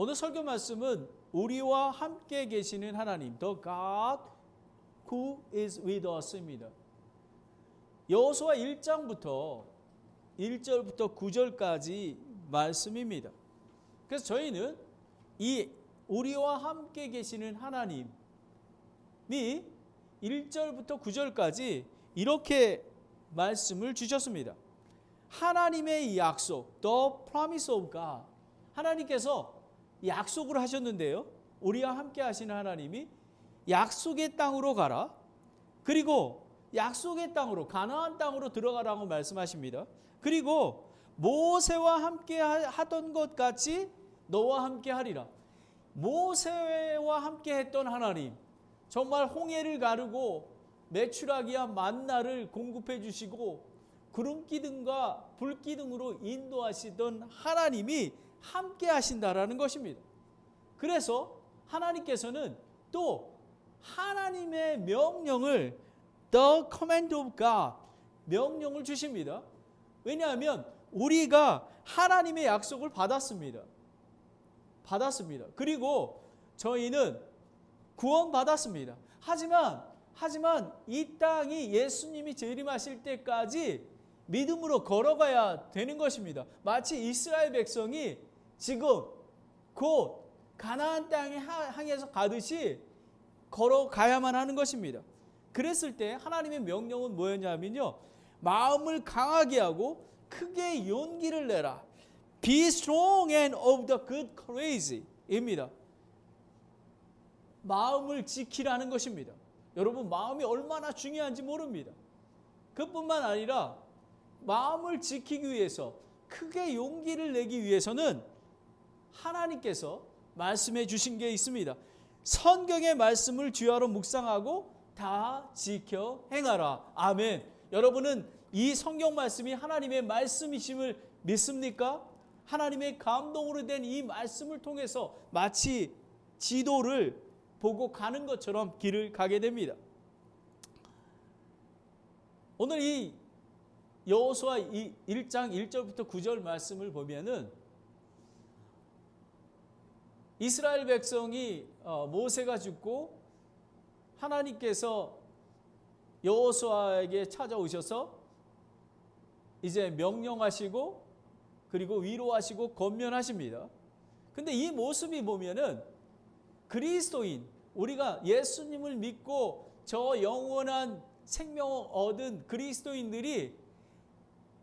오늘 설교 말씀은 우리와 함께 계시는 하나님, The God who is with us입니다. 여호수아 1장부터 1절부터 9절까지 말씀입니다. 그래서 저희는 이 우리와 함께 계시는 하나님이 1절부터 9절까지 이렇게 말씀을 주셨습니다. 하나님의 약속, The promise of God. 하나님께서 약속을 하셨는데요. 우리와 함께 하시는 하나님이 약속의 땅으로 가라. 그리고 약속의 땅으로, 가나안 땅으로 들어가라고 말씀하십니다. 그리고 모세와 함께 하던 것 같이 너와 함께 하리라. 모세와 함께 했던 하나님, 정말 홍해를 가르고 메추라기와 만나를 공급해 주시고 구름기둥과 불기둥으로 인도하시던 하나님이 함께 하신다라는 것입니다. 그래서 하나님께서는 또 하나님의 명령을 The command of God, 명령을 주십니다. 왜냐하면 우리가 하나님의 약속을 받았습니다. 그리고 저희는 구원받았습니다. 하지만 이 땅이 예수님이 재림하실 때까지 믿음으로 걸어가야 되는 것입니다. 마치 이스라엘 백성이 지금 곧 가나안 땅에 향해서 가듯이 걸어가야만 하는 것입니다. 그랬을 때 하나님의 명령은 뭐였냐면요, 마음을 강하게 하고 크게 용기를 내라. Be strong and of the good courage 입니다. 마음을 지키라는 것입니다. 여러분, 마음이 얼마나 중요한지 모릅니다. 그뿐만 아니라 마음을 지키기 위해서, 크게 용기를 내기 위해서는 하나님께서 말씀해 주신 게 있습니다. 성경의 말씀을 주야로 묵상하고 다 지켜 행하라. 아멘. 여러분은 이 성경 말씀이 하나님의 말씀이심을 믿습니까? 하나님의 감동으로 된 이 말씀을 통해서 마치 지도를 보고 가는 것처럼 길을 가게 됩니다. 오늘 이 여호수아 1장 1절부터 9절 말씀을 보면은 이스라엘 백성이 모세가 죽고 하나님께서 여호수아에게 찾아오셔서 이제 명령하시고 그리고 위로하시고 권면하십니다. 근데 이 모습이 보면은 그리스도인, 우리가 예수님을 믿고 저 영원한 생명을 얻은 그리스도인들이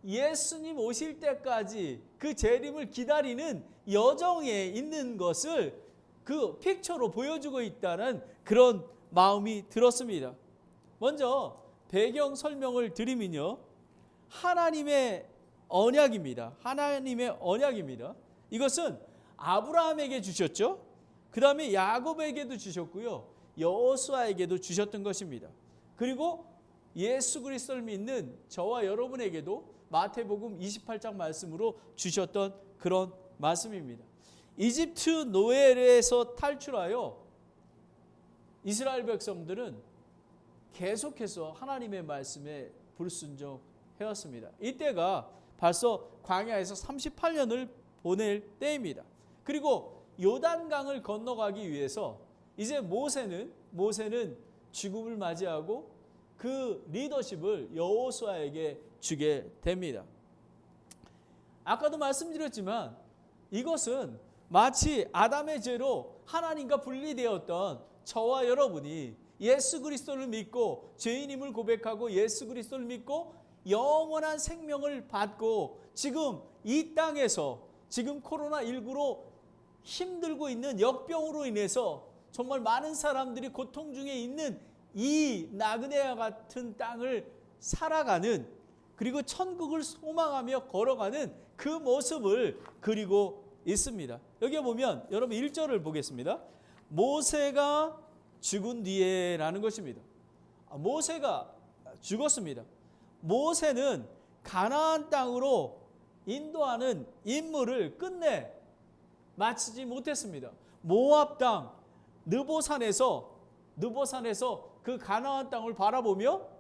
예수님 오실 때까지 그 재림을 기다리는 여정에 있는 것을 그 픽처로 보여주고 있다는 그런 마음이 들었습니다. 먼저 배경 설명을 드리면요, 하나님의 언약입니다. 하나님의 언약입니다. 이것은 아브라함에게 주셨죠. 그 다음에 야곱에게도 주셨고요, 여호수아에게도 주셨던 것입니다. 그리고 예수 그리스도를 믿는 저와 여러분에게도 마태복음 28장 말씀으로 주셨던 그런 말씀입니다. 이집트 노예에서 탈출하여 이스라엘 백성들은 계속해서 하나님의 말씀에 불순종해왔습니다. 이때가 벌써 광야에서 38년을 보낼 때입니다. 그리고 요단강을 건너가기 위해서 이제 모세는 죽음을 맞이하고 그 리더십을 여호수아에게 주게 됩니다. 아까도 말씀드렸지만 이것은 마치 아담의 죄로 하나님과 분리되었던 저와 여러분이 예수 그리스도를 믿고 죄인임을 고백하고 예수 그리스도를 믿고 영원한 생명을 받고 지금 이 땅에서 지금 코로나19로 힘들고 있는 역병으로 인해서 정말 많은 사람들이 고통 중에 있는 이 나그네와 같은 땅을 살아가는, 그리고 천국을 소망하며 걸어가는 그 모습을 그리고 있습니다. 여기 보면 여러분 1절을 보겠습니다. 모세가 죽은 뒤에 라는 것입니다. 모세가 죽었습니다. 모세는 가나안 땅으로 인도하는 임무를 끝내 마치지 못했습니다. 모압 땅 느보산에서 그 가나안 땅을 바라보며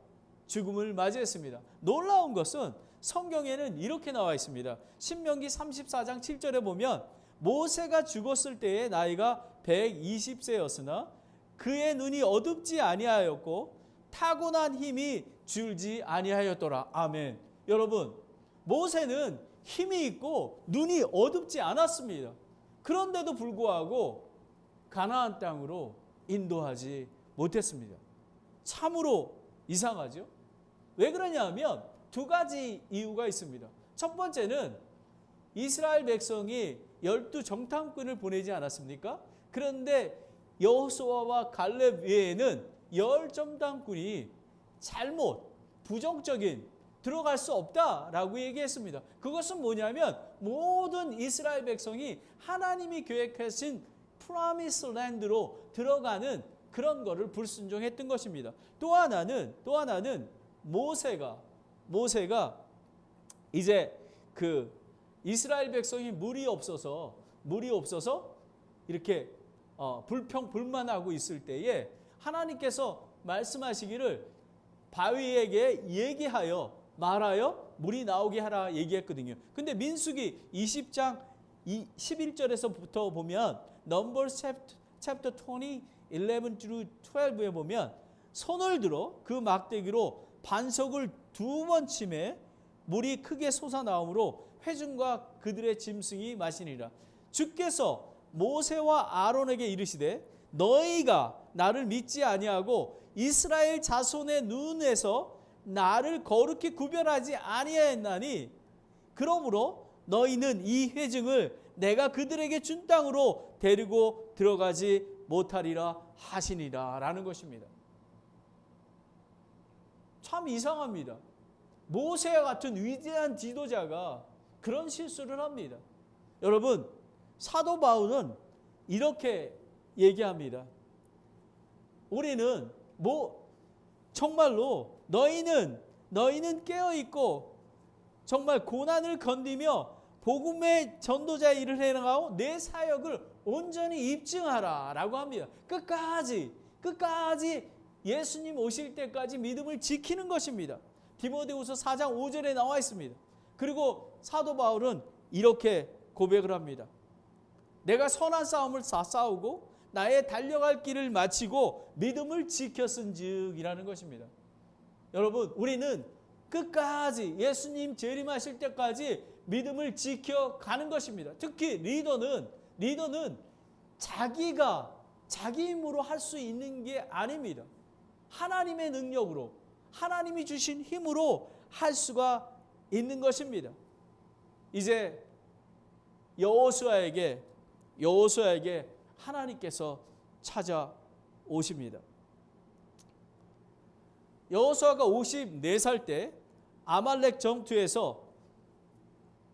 죽음을 맞이했습니다. 놀라운 것은 성경에는 이렇게 나와 있습니다. 신명기 34장 7절에 보면 모세가 죽었을 때의 나이가 120세였으나 그의 눈이 어둡지 아니하였고 타고난 힘이 줄지 아니하였더라. 아멘. 여러분, 모세는 힘이 있고 눈이 어둡지 않았습니다. 그런데도 불구하고 가나안 땅으로 인도하지 못했습니다. 참으로 이상하죠? 왜 그러냐면 두 가지 이유가 있습니다. 첫 번째는 이스라엘 백성이 12 정탐꾼을 보내지 않았습니까? 그런데 여호수아와 갈렙 외에는 10 정탐꾼이 잘못, 부정적인 들어갈 수 없다라고 얘기했습니다. 그것은 뭐냐면 모든 이스라엘 백성이 하나님이 계획하신 프라미스 랜드로 들어가는 그런 거를 불순종했던 것입니다. 또 하나는 모세가 이제 그 이스라엘 백성이 물이 없어서 이렇게 불평불만하고 있을 때에 하나님께서 말씀하시기를 바위에게 얘기하여 말하여 물이 나오게 하라 얘기했거든요. 근데 민수기 20장 11절에서부터 보면 Numbers chapter 20, 11 through 12에 보면 손을 들어 그 막대기로 반석을 2번 치매 물이 크게 솟아나오므로 회중과 그들의 짐승이 마시니라. 주께서 모세와 아론에게 이르시되 너희가 나를 믿지 아니하고 이스라엘 자손의 눈에서 나를 거룩히 구별하지 아니하였나니 그러므로 너희는 이 회중을 내가 그들에게 준 땅으로 데리고 들어가지 못하리라 하시니라 라는 것입니다. 참 이상합니다. 모세와 같은 위대한 지도자가 그런 실수를 합니다. 여러분, 사도 바울은 이렇게 얘기합니다. 우리는 정말로 너희는 깨어 있고 정말 고난을 건디며 복음의 전도자의 일을 해나가고 내 사역을 온전히 입증하라라고 합니다. 끝까지 예수님 오실 때까지 믿음을 지키는 것입니다. 디모데후서 4장 5절에 나와 있습니다. 그리고 사도 바울은 이렇게 고백을 합니다. 내가 선한 싸움을 다 싸우고 나의 달려갈 길을 마치고 믿음을 지켰은즉이라는 것입니다. 여러분, 우리는 끝까지 예수님 재림하실 때까지 믿음을 지켜가는 것입니다. 특히 리더는 자기가 자기 힘으로 할 수 있는 게 아닙니다. 하나님의 능력으로, 하나님이 주신 힘으로 할 수가 있는 것입니다. 이제 여호수아에게 하나님께서 찾아오십니다. 여호수아가 54살 때 아말렉 전투에서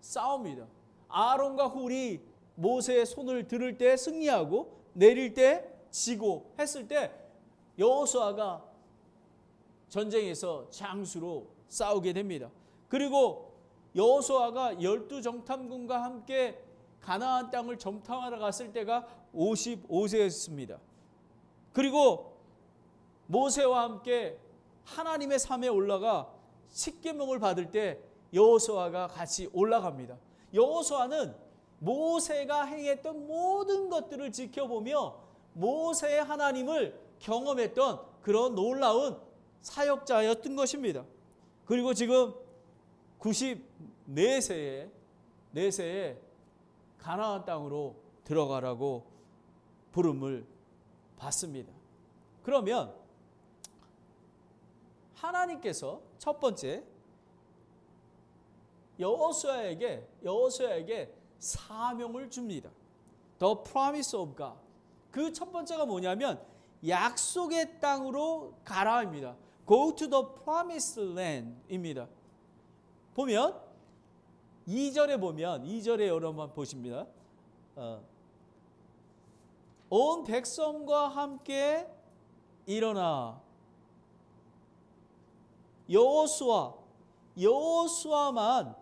싸웁니다. 아론과 훌이 모세의 손을 들을 때 승리하고 내릴 때 지고 했을 때 여호수아가 전쟁에서 장수로 싸우게 됩니다. 그리고 여호수아가 12 정탐군과 함께 가나안 땅을 정탐하러 갔을 때가 55세였습니다. 그리고 모세와 함께 하나님의 산에 올라가 십계명을 받을 때 여호수아가 같이 올라갑니다. 여호수아는 모세가 행했던 모든 것들을 지켜보며 모세의 하나님을 경험했던 그런 놀라운 사역자였던 것입니다. 그리고 지금 94세에 가나안 땅으로 들어가라고 부름을 받습니다. 그러면 하나님께서 첫 번째 여호수아에게 사명을 줍니다. The promise of God. 그 첫 번째가 뭐냐면 약속의 땅으로 가라입니다. Go to the promised land입니다. 보면 2절에 여러분 보십니다. 온 백성과 함께 일어나 여호수아만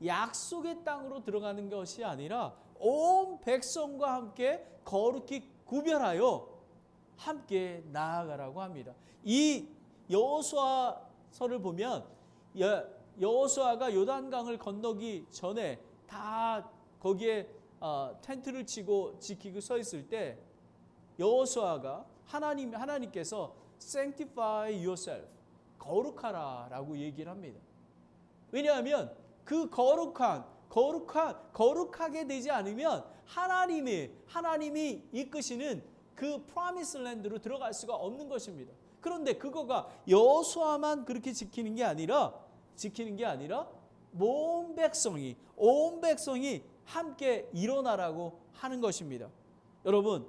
약속의 땅으로 들어가는 것이 아니라 온 백성과 함께 거룩히 구별하여 함께 나아가라고 합니다. 이 여호수아서를 보면 여호수아가 요단강을 건너기 전에 다 거기에 텐트를 치고 지키고 서 있을 때 여호수아가 하나님께서 sanctify yourself, 거룩하라라고 얘기를 합니다. 왜냐하면 그 거룩하게 되지 않으면 하나님이 이끄시는 그 프로미스 랜드로 들어갈 수가 없는 것입니다. 그런데 그거가 여호수아만 그렇게 지키는 게 아니라 온 백성이 함께 일어나라고 하는 것입니다. 여러분,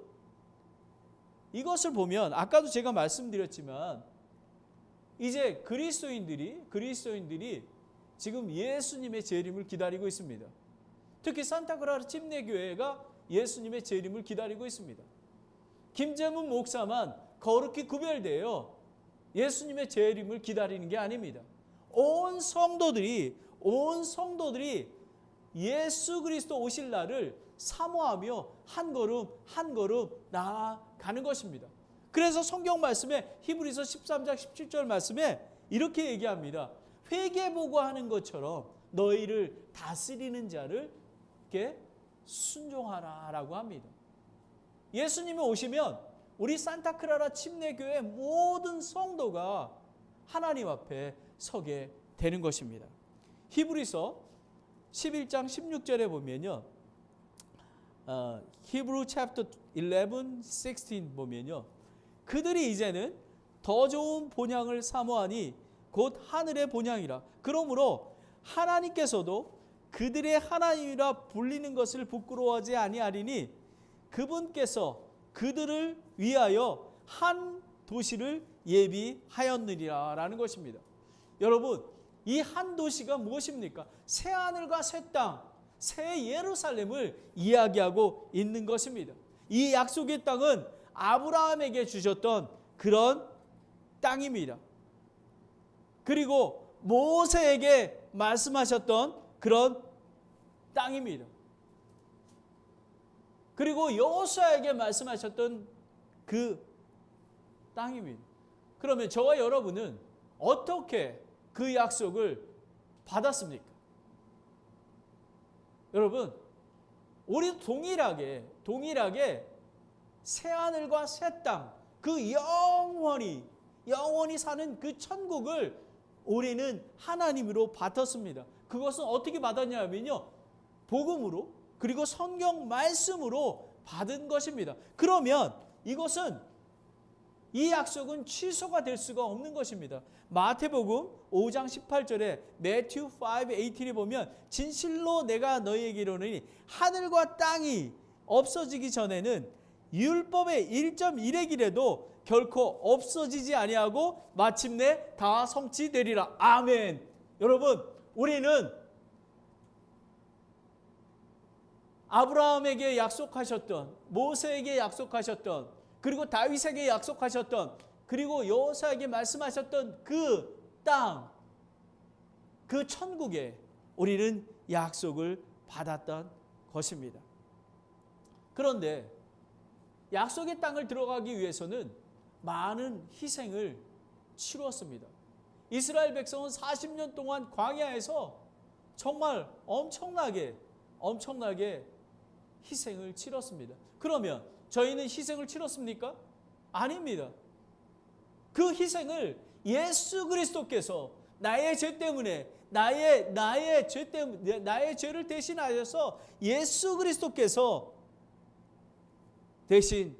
이것을 보면 아까도 제가 말씀드렸지만 이제 그리스도인들이 지금 예수님의 재림을 기다리고 있습니다. 특히 산타크라라 침례교회가 예수님의 재림을 기다리고 있습니다. 김재문 목사만 거룩히 구별되어 예수님의 재림을 기다리는 게 아닙니다. 온 성도들이 예수 그리스도 오실 날을 사모하며 한 걸음 나아가는 것입니다. 그래서 성경 말씀에 히브리서 13장 17절 말씀에 이렇게 얘기합니다. 회개보고하는 것처럼 너희를 다스리는 자를 이렇게 순종하라라고 합니다. 예수님이 오시면 우리 산타크라라 침례교회 모든 성도가 하나님 앞에 서게 되는 것입니다. 히브리서 11장 16절에 보면요. 히브리 챕터 11, 16 보면요. 그들이 이제는 더 좋은 본향을 사모하니 곧 하늘의 본향이라. 그러므로 하나님께서도 그들의 하나님이라 불리는 것을 부끄러워하지 아니하리니 그분께서 그들을 위하여 한 도시를 예비하였느니라 라는 것입니다. 여러분, 이 한 도시가 무엇입니까? 새 하늘과 새 땅, 새 예루살렘을 이야기하고 있는 것입니다. 이 약속의 땅은 아브라함에게 주셨던 그런 땅입니다. 그리고 모세에게 말씀하셨던 그런 땅입니다. 그리고 여호수아에게 말씀하셨던 그 땅입니다. 그러면 저와 여러분은 어떻게 그 약속을 받았습니까? 여러분, 우리 동일하게 새 하늘과 새 땅, 그 영원히 사는 그 천국을 우리는 하나님으로 받았습니다. 그것은 어떻게 받았냐면요, 복음으로 그리고 성경 말씀으로 받은 것입니다. 그러면 이 약속은 취소가 될 수가 없는 것입니다. 마태복음 5장 18절에 Matthew 5:18에 보면 진실로 내가 너희에게 이르노니 하늘과 땅이 없어지기 전에는 율법의 1.1의 길에도 결코 없어지지 아니하고 마침내 다 성취되리라. 아멘. 여러분, 우리는 아브라함에게 약속하셨던, 모세에게 약속하셨던, 그리고 다윗에게 약속하셨던, 그리고 여호수아에게 말씀하셨던 그 땅, 그 천국에 우리는 약속을 받았던 것입니다. 그런데 약속의 땅을 들어가기 위해서는 많은 희생을 치루었습니다. 이스라엘 백성은 40년 동안 광야에서 정말 엄청나게 희생을 치렀습니다. 그러면 저희는 희생을 치렀습니까? 아닙니다. 그 희생을 예수 그리스도께서 나의 죄 때문에 나의 죄를 대신하셔서 예수 그리스도께서 대신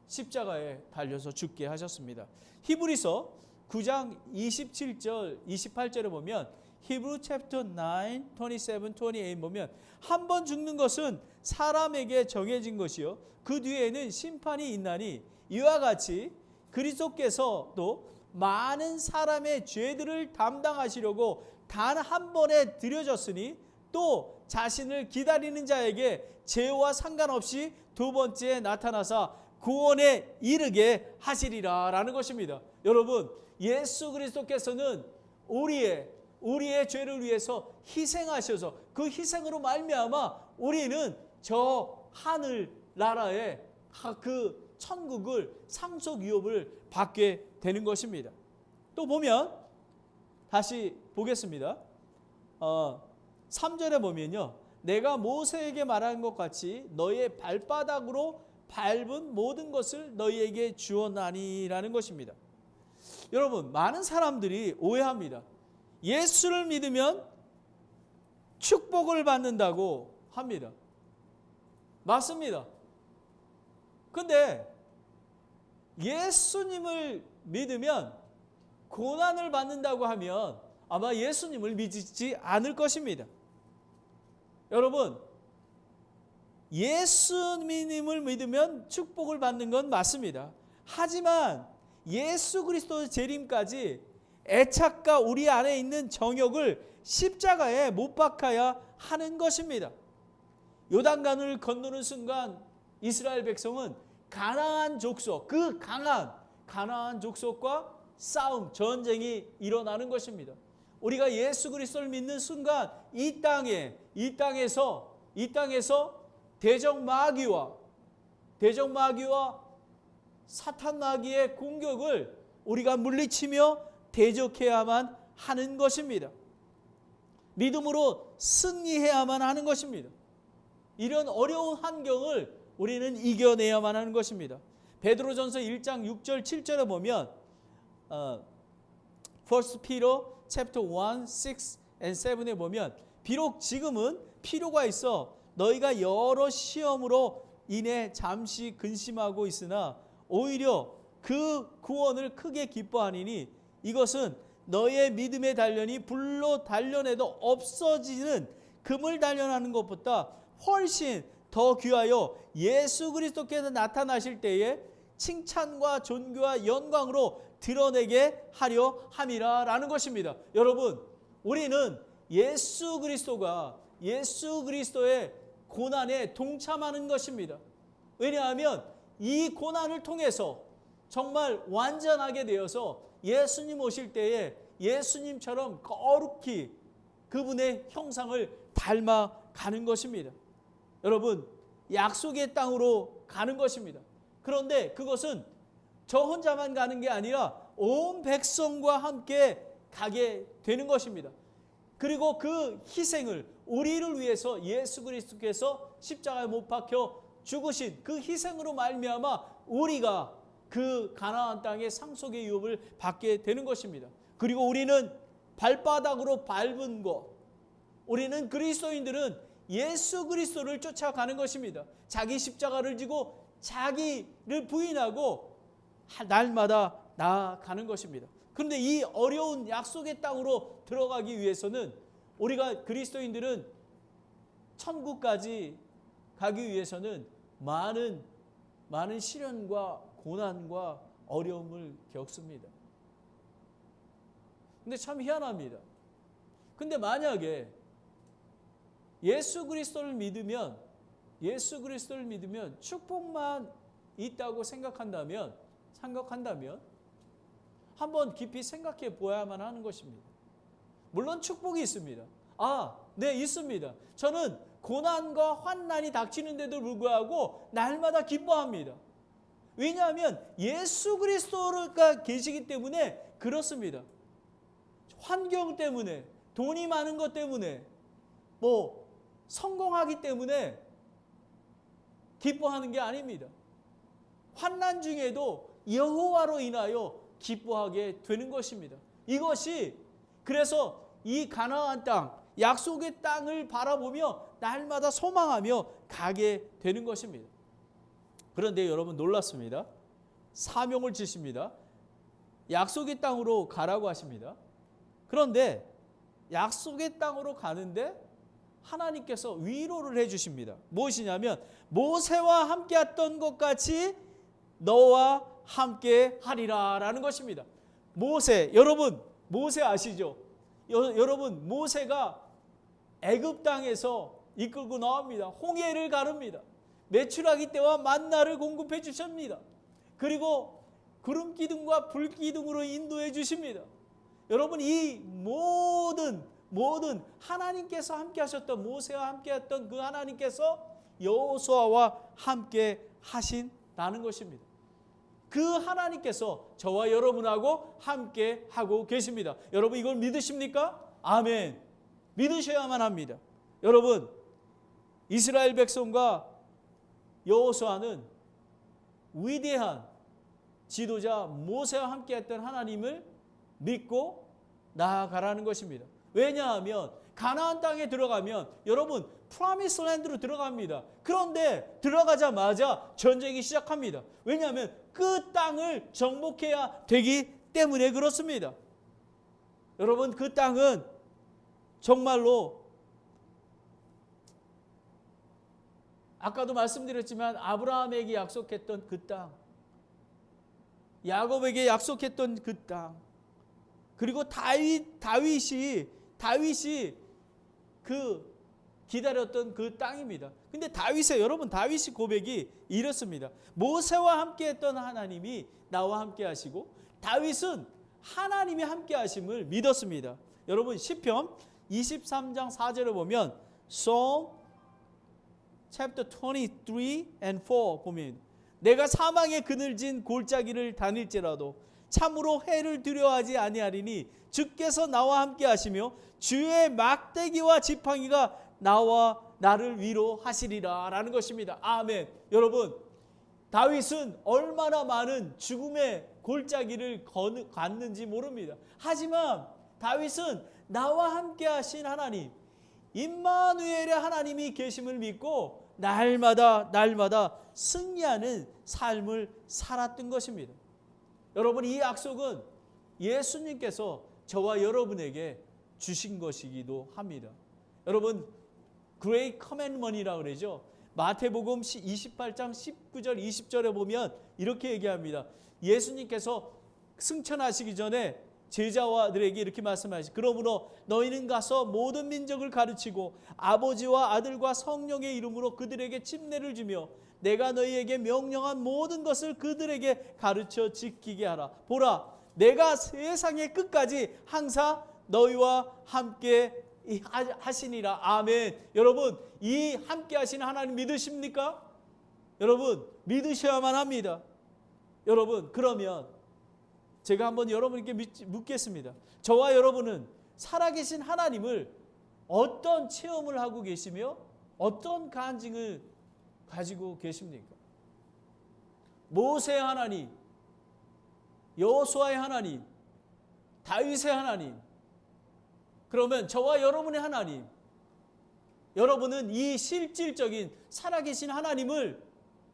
십자가에 달려서 죽게 하셨습니다. 히브리서 9장 27절 28절에 보면 Hebrew chapter 9, 27, 28 보면 한 번 죽는 것은 사람에게 정해진 것이요 그 뒤에는 심판이 있나니 이와 같이 그리스도께서도 많은 사람의 죄들을 담당하시려고 단 한 번에 드려졌으니 또 자신을 기다리는 자에게 죄와 상관없이 두 번째 나타나사 구원에 이르게 하시리라 라는 것입니다. 여러분, 예수 그리스도께서는 우리의 죄를 위해서 희생하셔서 그 희생으로 말미암아 우리는 저 하늘 나라의 그 천국을 상속 유업을 받게 되는 것입니다. 또 보면 다시 보겠습니다. 3절에 보면요. 내가 모세에게 말한 것 같이 너의 발바닥으로 밟은 모든 것을 너희에게 주었나니라는 것입니다. 여러분, 많은 사람들이 오해합니다. 예수를 믿으면 축복을 받는다고 합니다. 맞습니다. 근데 예수님을 믿으면 고난을 받는다고 하면 아마 예수님을 믿지 않을 것입니다. 여러분, 예수님을 믿으면 축복을 받는 건 맞습니다. 하지만 예수 그리스도의 재림까지 애착과 우리 안에 있는 정욕을 십자가에 못 박아야 하는 것입니다. 요단강을 건너는 순간 이스라엘 백성은 가나안 족속, 그 강한 가나안 족속과 싸움, 전쟁이 일어나는 것입니다. 우리가 예수 그리스도를 믿는 순간 이 땅에서 대적 마귀와 사탄 마귀의 공격을 우리가 물리치며 대적해야만 하는 것입니다. 믿음으로 승리해야만 하는 것입니다. 이런 어려운 환경을 우리는 이겨내야만 하는 것입니다. 베드로전서 1장 6절 7절에 보면 1 Peter chapter 1, 6 and 7에 보면 비록 지금은 필요가 있어 너희가 여러 시험으로 인해 잠시 근심하고 있으나 오히려 그 구원을 크게 기뻐하니니 이것은 너의 믿음의 단련이 불로 단련해도 없어지는 금을 단련하는 것보다 훨씬 더 귀하여 예수 그리스도께서 나타나실 때에 칭찬과 존귀와 영광으로 드러내게 하려 함이라라는 것입니다. 여러분, 우리는 예수 그리스도의 고난에 동참하는 것입니다. 왜냐하면 이 고난을 통해서 정말 완전하게 되어서 예수님 오실 때에 예수님처럼 거룩히 그분의 형상을 닮아가는 것입니다. 여러분, 약속의 땅으로 가는 것입니다. 그런데 그것은 저 혼자만 가는 게 아니라 온 백성과 함께 가게 되는 것입니다. 그리고 그 희생을 우리를 위해서 예수 그리스도께서 십자가에 못 박혀 죽으신 그 희생으로 말미암아 우리가 그 가나안 땅의 상속의 유업을 받게 되는 것입니다. 그리고 우리는 발바닥으로 밟은 것, 우리는 그리스도인들은 예수 그리스도를 쫓아가는 것입니다. 자기 십자가를 지고 자기를 부인하고 날마다 나아가는 것입니다. 그런데 이 어려운 약속의 땅으로 들어가기 위해서는 우리가 그리스도인들은 천국까지 가기 위해서는 많은 시련과 고난과 어려움을 겪습니다. 근데 참 희한합니다. 근데 만약에 예수 그리스도를 믿으면 축복만 있다고 생각한다면 한번 깊이 생각해 보아야만 하는 것입니다. 물론 축복이 있습니다. 네, 있습니다. 저는 고난과 환난이 닥치는데도 불구하고 날마다 기뻐합니다. 왜냐하면 예수 그리스도가 계시기 때문에 그렇습니다. 환경 때문에, 돈이 많은 것 때문에, 성공하기 때문에 기뻐하는 게 아닙니다. 환난 중에도 여호와로 인하여 기뻐하게 되는 것입니다. 이것이 그래서 이 가나안 땅, 약속의 땅을 바라보며 날마다 소망하며 가게 되는 것입니다. 그런데 여러분 놀랐습니다. 사명을 주십니다. 약속의 땅으로 가라고 하십니다. 그런데 약속의 땅으로 가는데 하나님께서 위로를 해주십니다. 무엇이냐면 모세와 함께했던 것 같이 너와 함께 하리라 라는 것입니다. 여러분 모세 아시죠? 여러분 모세가 애굽 땅에서 이끌고 나옵니다. 홍해를 가릅니다. 메추라기 때와 만나를 공급해 주십니다. 그리고 구름 기둥과 불 기둥으로 인도해 주십니다. 여러분 이 모든 하나님께서 함께 하셨던 모세와 함께 했던 그 하나님께서 여호수아와 함께 하신다는 것입니다. 그 하나님께서 저와 여러분하고 함께 하고 계십니다. 여러분 이걸 믿으십니까? 아멘. 믿으셔야만 합니다. 여러분 이스라엘 백성과 여호수아는 위대한 지도자 모세와 함께했던 하나님을 믿고 나아가라는 것입니다. 왜냐하면 가나안 땅에 들어가면 여러분 프로미스 랜드로 들어갑니다. 그런데 들어가자마자 전쟁이 시작합니다. 왜냐하면 그 땅을 정복해야 되기 때문에 그렇습니다. 여러분 그 땅은 정말로 아까도 말씀드렸지만 아브라함에게 약속했던 그 땅, 야곱에게 약속했던 그 땅, 그리고 다윗이 그 기다렸던 그 땅입니다. 근데 여러분 다윗의 고백이 이렇습니다. 모세와 함께했던 하나님이 나와 함께하시고 다윗은 하나님이 함께하심을 믿었습니다. 여러분 시편 23장 4절에 보면 Psalm chapter 23 and 4 보면 내가 사망의 그늘진 골짜기를 다닐지라도 참으로 해를 두려워하지 아니하리니 주께서 나와 함께 하시며 주의 막대기와 지팡이가 나를 위로하시리라 라는 것입니다. 아멘. 여러분 다윗은 얼마나 많은 죽음의 골짜기를 갔는지 모릅니다. 하지만 다윗은 나와 함께 하신 하나님 임마누엘의 하나님이 계심을 믿고 날마다 승리하는 삶을 살았던 것입니다. 여러분 이 약속은 예수님께서 저와 여러분에게 주신 것이기도 합니다. 여러분 Great Commandment이라고 그러죠. 마태복음 28장 19절 20절에 보면 이렇게 얘기합니다. 예수님께서 승천하시기 전에 제자와들에게 이렇게 말씀하시죠. 그러므로 너희는 가서 모든 민족을 가르치고 아버지와 아들과 성령의 이름으로 그들에게 침례를 주며 내가 너희에게 명령한 모든 것을 그들에게 가르쳐 지키게 하라. 보라, 내가 세상의 끝까지 항상 너희와 함께 하시니라. 아멘. 여러분 이 함께 하시는 하나님 믿으십니까? 여러분 믿으셔야만 합니다. 여러분 그러면 제가 한번 여러분께 묻겠습니다. 저와 여러분은 살아계신 하나님을 어떤 체험을 하고 계시며 어떤 간증을 가지고 계십니까? 모세의 하나님, 여호수아의 하나님, 다윗의 하나님, 그러면 저와 여러분의 하나님, 여러분은 이 실질적인 살아계신 하나님을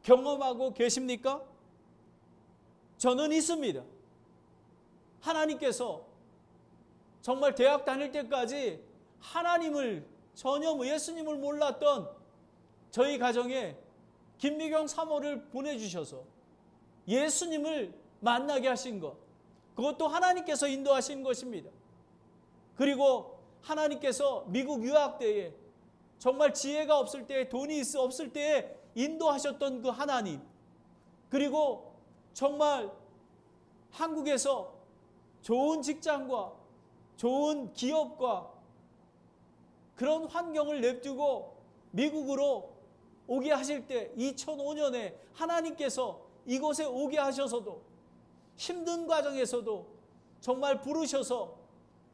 경험하고 계십니까? 저는 있습니다. 하나님께서 정말 대학 다닐 때까지 하나님을 전혀 예수님을 몰랐던 저희 가정에 김미경 사모를 보내주셔서 예수님을 만나게 하신 것, 그것도 하나님께서 인도하신 것입니다. 그리고 하나님께서 미국 유학 때에 정말 지혜가 없을 때, 돈이 없을 때에 인도하셨던 그 하나님, 그리고 정말 한국에서 좋은 직장과 좋은 기업과 그런 환경을 냅두고 미국으로 오게 하실 때 2005년에 하나님께서 이곳에 오게 하셔서도 힘든 과정에서도 정말 부르셔서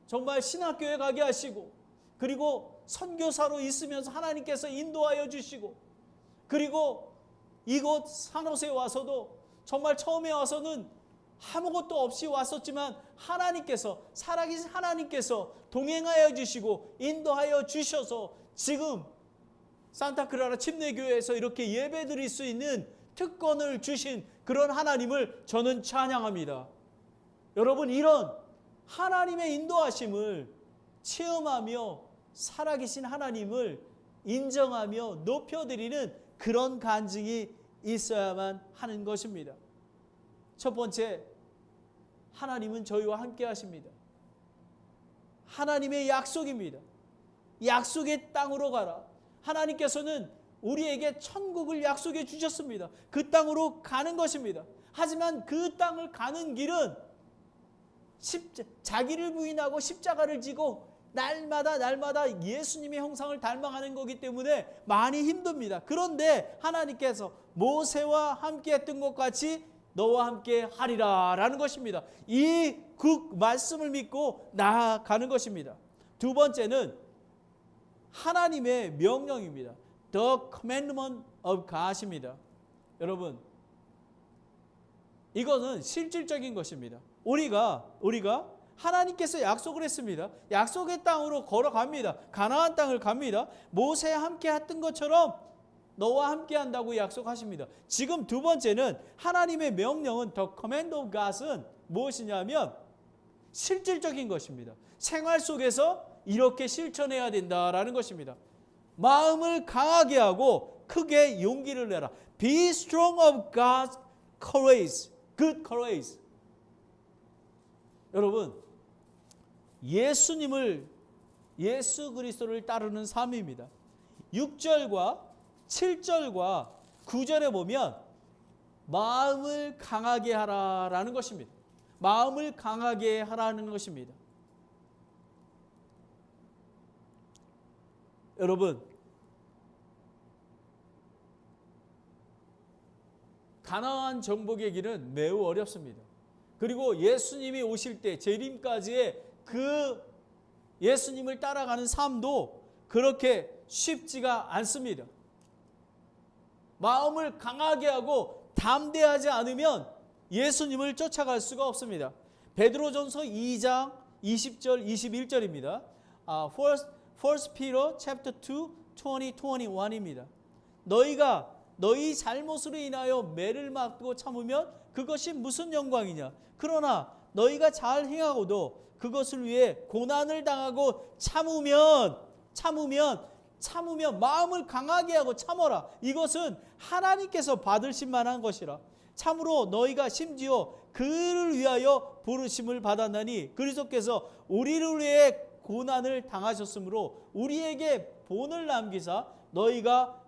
정말 신학교에 가게 하시고 그리고 선교사로 있으면서 하나님께서 인도하여 주시고 그리고 이곳 산호세에 와서도 정말 처음에 와서는 아무것도 없이 왔었지만 하나님께서 살아계신 하나님께서 동행하여 주시고 인도하여 주셔서 지금 산타크라라 침례교회에서 이렇게 예배드릴 수 있는 특권을 주신 그런 하나님을 저는 찬양합니다. 여러분 이런 하나님의 인도하심을 체험하며 살아계신 하나님을 인정하며 높여드리는 그런 간증이 있어야만 하는 것입니다. 첫 번째, 하나님은 저희와 함께 하십니다. 하나님의 약속입니다. 약속의 땅으로 가라. 하나님께서는 우리에게 천국을 약속해 주셨습니다. 그 땅으로 가는 것입니다. 하지만 그 땅을 가는 길은 자기를 부인하고 십자가를 지고 날마다 예수님의 형상을 닮아가는 거기 때문에 많이 힘듭니다. 그런데 하나님께서 모세와 함께 했던 것 같이 너와 함께 하리라 라는 것입니다. 이 그 말씀을 믿고 나아가는 것입니다. 두 번째는 하나님의 명령입니다. the commandment of God입니다. 여러분, 이거는 실질적인 것입니다. 우리가 하나님께서 약속을 했습니다. 약속의 땅으로 걸어갑니다. 가나안 땅을 갑니다. 모세와 함께 했던 것처럼 너와 함께 한다고 약속하십니다. 지금 두 번째는 하나님의 명령은 the command of God은 무엇이냐면 실질적인 것입니다. 생활 속에서 이렇게 실천해야 된다라는 것입니다. 마음을 강하게 하고 크게 용기를 내라. Be strong of God's courage. Good courage. 여러분, 예수 그리스도를 따르는 삶입니다. 6절과 7절과 9절에 보면 마음을 강하게 하라라는 것입니다. 마음을 강하게 하라는 것입니다. 여러분, 가나안 정복의 길은 매우 어렵습니다. 그리고 예수님이 오실 때 재림까지의 그 예수님을 따라가는 삶도 그렇게 쉽지가 않습니다. 마음을 강하게 하고 담대하지 않으면 예수님을 쫓아갈 수가 없습니다. 베드로전서 2장 20절 21절입니다. First Peter chapter 2, 20, 21입니다. 너희가 너희 잘못으로 인하여 매를 맞고 참으면 그것이 무슨 영광이냐. 그러나 너희가 잘 행하고도 그것을 위해 고난을 당하고 참으면 마음을 강하게 하고 참어라. 이것은 하나님께서 받으실 만한 것이라. 참으로 너희가 심지어 그를 위하여 부르심을 받았나니 그리스도께서 우리를 위해 고난을 당하셨으므로 우리에게 본을 남기사 너희가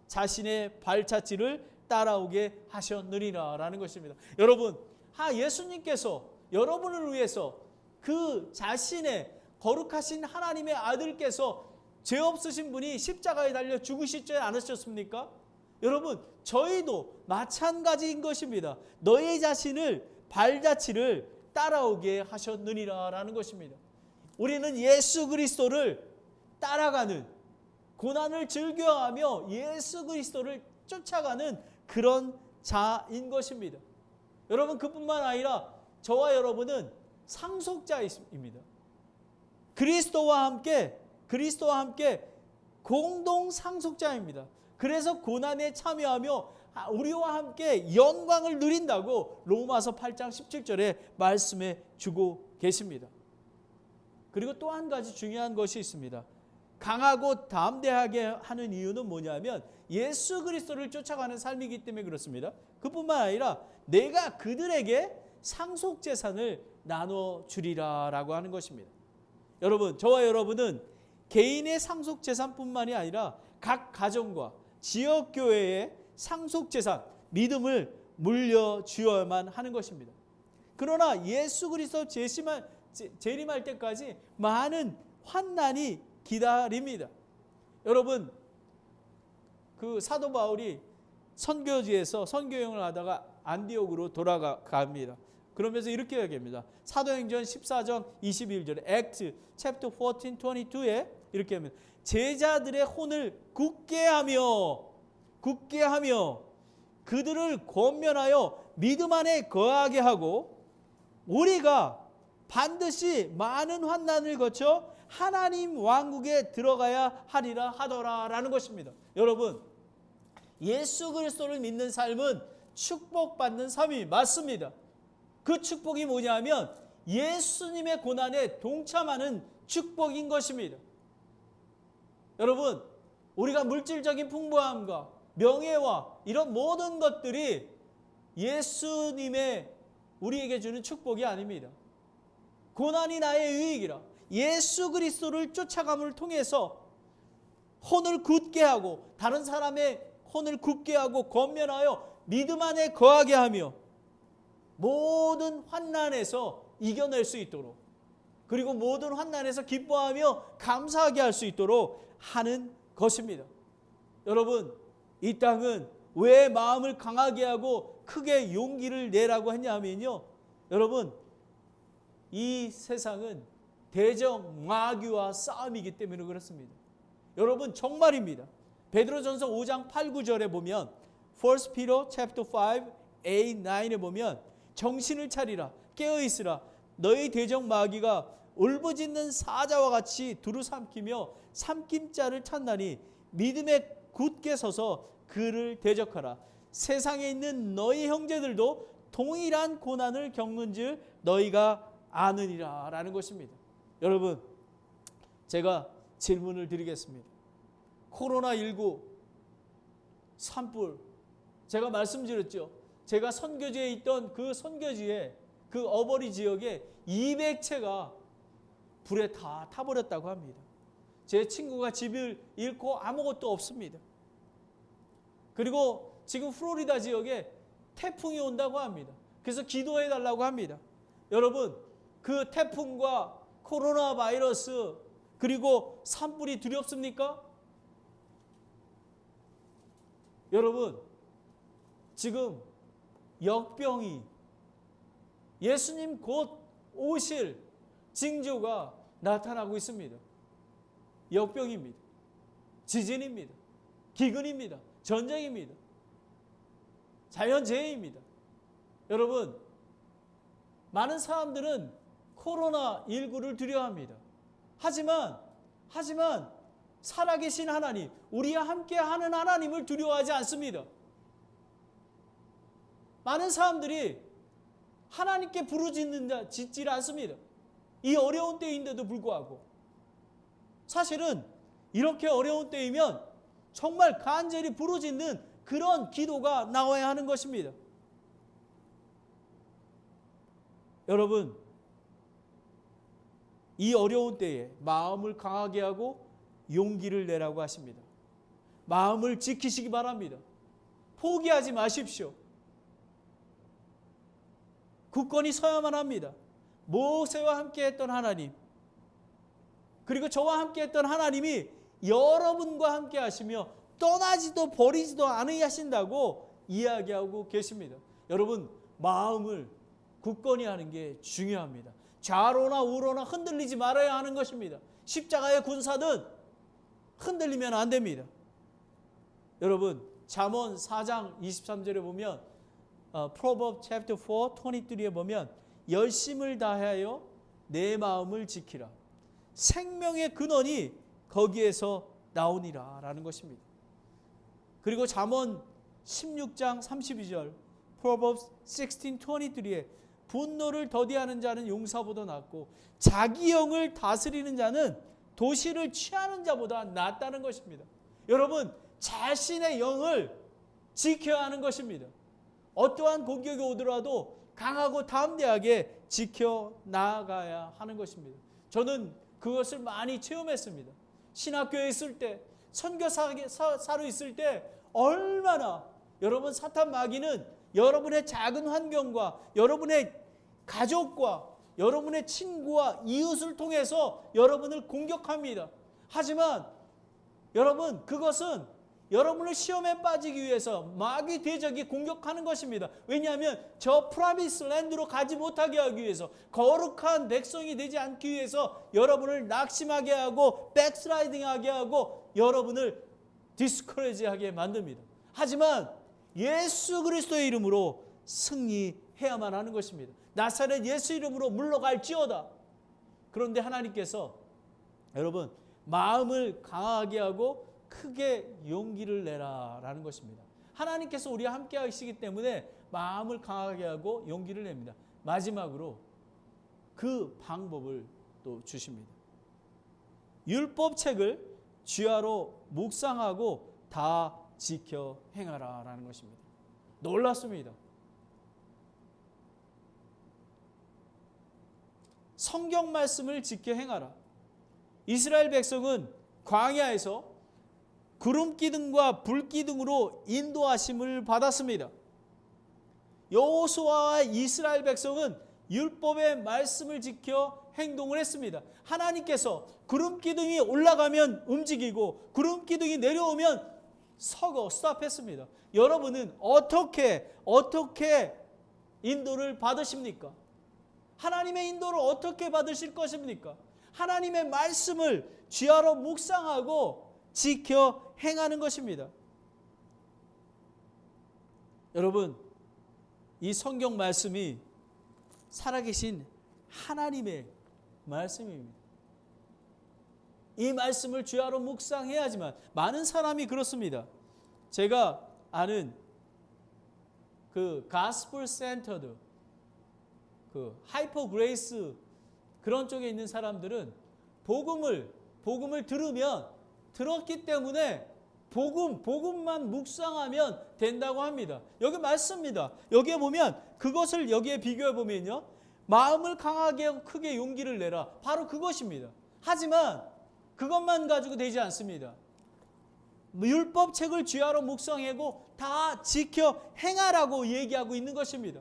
자신의 발자취를 따라오게 하셨느니라 라는 것입니다. 여러분, 예수님께서 여러분을 위해서 그 자신의 거룩하신 하나님의 아들께서 죄 없으신 분이 십자가에 달려 죽으시지 않으셨습니까? 여러분, 저희도 마찬가지인 것입니다. 너희 자신을 발자취를 따라오게 하셨느니라 라는 것입니다. 우리는 예수 그리스도를 따라가는, 고난을 즐겨하며 예수 그리스도를 쫓아가는 그런 자인 것입니다. 여러분, 그뿐만 아니라 저와 여러분은 상속자입니다. 그리스도와 함께 공동 상속자입니다. 그래서 고난에 참여하며 우리와 함께 영광을 누린다고 로마서 8장 17절에 말씀해 주고 계십니다. 그리고 또 한 가지 중요한 것이 있습니다. 강하고 담대하게 하는 이유는 뭐냐면 예수 그리스도를 쫓아가는 삶이기 때문에 그렇습니다. 그뿐만 아니라 내가 그들에게 상속 재산을 나눠주리라 라고 하는 것입니다. 여러분, 저와 여러분은 개인의 상속 재산뿐만이 아니라 각 가정과 지역교회의 상속 재산, 믿음을 물려주어야만 하는 것입니다. 그러나 예수 그리스도 재림할 때까지 많은 환난이 기다립니다. 여러분, 그 사도 바울이 선교지에서 선교여행을 하다가 안디옥으로 돌아갑니다. 그러면서 이렇게 얘기합니다. 사도행전 14장 21절에 Acts chapter 14, 22에 이렇게 합니다. 제자들의 혼을 굳게 하며 그들을 권면하여 믿음 안에 거하게 하고 우리가 반드시 많은 환난을 거쳐 하나님 왕국에 들어가야 하리라 하더라라는 것입니다. 여러분, 예수 그리스도를 믿는 삶은 축복받는 삶이 맞습니다. 그 축복이 뭐냐면 예수님의 고난에 동참하는 축복인 것입니다. 여러분, 우리가 물질적인 풍부함과 명예와 이런 모든 것들이 예수님의 우리에게 주는 축복이 아닙니다. 고난이 나의 유익이라. 예수 그리스도를 쫓아감을 통해서 혼을 굳게 하고 다른 사람의 혼을 굳게 하고 권면하여 믿음 안에 거하게 하며 모든 환난에서 이겨낼 수 있도록, 그리고 모든 환난에서 기뻐하며 감사하게 할 수 있도록 하는 것입니다. 여러분, 이 땅은 왜 마음을 강하게 하고 크게 용기를 내라고 했냐면요, 여러분, 이 세상은 대적 마귀와 싸움이기 때문에 그렇습니다. 여러분, 정말입니다. 베드로전서 5장 8, 9절에 보면 1 Peter chapter 5, 8, 9에 보면 정신을 차리라 깨어 있으라 너희 대적 마귀가 울부짖는 사자와 같이 두루 삼키며 삼킴자를 찾나니 믿음에 굳게 서서 그를 대적하라. 세상에 있는 너희 형제들도 동일한 고난을 겪는 줄 너희가 아느니라 라는 것입니다. 여러분, 제가 질문을 드리겠습니다. 코로나19 산불, 제가 말씀드렸죠. 제가 선교지에 있던 그 선교지에 그 어버리 지역에 200채가 불에 다 타버렸다고 합니다. 제 친구가 집을 잃고 아무것도 없습니다. 그리고 지금 플로리다 지역에 태풍이 온다고 합니다. 그래서 기도해 달라고 합니다. 여러분, 그 태풍과 코로나 바이러스 그리고 산불이 두렵습니까? 여러분, 지금 역병이 예수님 곧 오실 징조가 나타나고 있습니다. 역병입니다. 지진입니다. 기근입니다. 전쟁입니다. 자연재해입니다. 여러분, 많은 사람들은 코로나19를 두려워합니다. 하지만 살아계신 하나님, 우리와 함께하는 하나님을 두려워하지 않습니다. 많은 사람들이 하나님께 부르짖지 않습니다. 이 어려운 때인데도 불구하고 사실은 이렇게 어려운 때이면 정말 간절히 부르짖는 그런 기도가 나와야 하는 것입니다. 여러분, 이 어려운 때에 마음을 강하게 하고 용기를 내라고 하십니다. 마음을 지키시기 바랍니다. 포기하지 마십시오. 굳건히 서야만 합니다. 모세와 함께 했던 하나님, 그리고 저와 함께 했던 하나님이 여러분과 함께 하시며 떠나지도 버리지도 않으신다고 이야기하고 계십니다. 여러분, 마음을 굳건히 하는 게 중요합니다. 좌로나 우로나 흔들리지 말아야 하는 것입니다. 십자가의 군사든 흔들리면 안 됩니다. 여러분, 잠언 4장 23절에 보면 Proverbs chapter 4, 23에 보면 열심을 다하여 내 마음을 지키라. 생명의 근원이 거기에서 나오니라 라는 것입니다. 그리고 잠언 16장 32절 Proverbs 16:23에 분노를 더디하는 자는 용사보다 낫고 자기 영을 다스리는 자는 도시를 취하는 자보다 낫다는 것입니다. 여러분, 자신의 영을 지켜야 하는 것입니다. 어떠한 공격이 오더라도 강하고 담대하게 지켜나가야 하는 것입니다. 저는 그것을 많이 체험했습니다. 신학교에 있을 때, 선교사로 있을 때 얼마나 여러분 사탄 마귀는 여러분의 작은 환경과 여러분의 가족과 여러분의 친구와 이웃을 통해서 여러분을 공격합니다. 하지만 여러분, 그것은 여러분을 시험에 빠지기 위해서 마귀 대적이 공격하는 것입니다. 왜냐하면 저 프라미스 랜드로 가지 못하게 하기 위해서, 거룩한 백성이 되지 않기 위해서 여러분을 낙심하게 하고 백스라이딩하게 하고 여러분을 디스커레지하게 만듭니다. 하지만 예수 그리스도의 이름으로 승리해야만 하는 것입니다. 나사렛 예수 이름으로 물러갈지어다. 그런데 하나님께서 여러분, 마음을 강하게 하고 크게 용기를 내라 라는 것입니다. 하나님께서 우리와 함께 하시기 때문에 마음을 강하게 하고 용기를 냅니다. 마지막으로 그 방법을 또 주십니다. 율법책을 주야로 묵상하고 다 지켜 행하라 라는 것입니다. 놀랍습니다. 성경 말씀을 지켜 행하라. 이스라엘 백성은 광야에서 구름 기둥과 불 기둥으로 인도하심을 받았습니다. 여호수아와 이스라엘 백성은 율법의 말씀을 지켜 행동을 했습니다. 하나님께서 구름 기둥이 올라가면 움직이고 구름 기둥이 내려오면 서고 스탑했습니다. 여러분은 어떻게 인도를 받으십니까? 하나님의 인도를 어떻게 받으실 것입니까? 하나님의 말씀을 주야로 묵상하고 지켜 행하는 것입니다. 여러분, 이 성경 말씀이 살아계신 하나님의 말씀입니다. 이 말씀을 주야로 묵상해야지만, 많은 사람이 그렇습니다. 제가 아는 그 가스펠 센터드, 그 하이퍼 그레이스 그런 쪽에 있는 사람들은 복음을 들었기 때문에 복음만 묵상하면 된다고 합니다. 여기 맞습니다. 여기에 보면 그것을 여기에 비교해 보면요, 마음을 강하게 하고 크게 용기를 내라, 바로 그것입니다. 하지만 그것만 가지고 되지 않습니다. 율법책을 주야로 묵상하고 다 지켜 행하라고 얘기하고 있는 것입니다.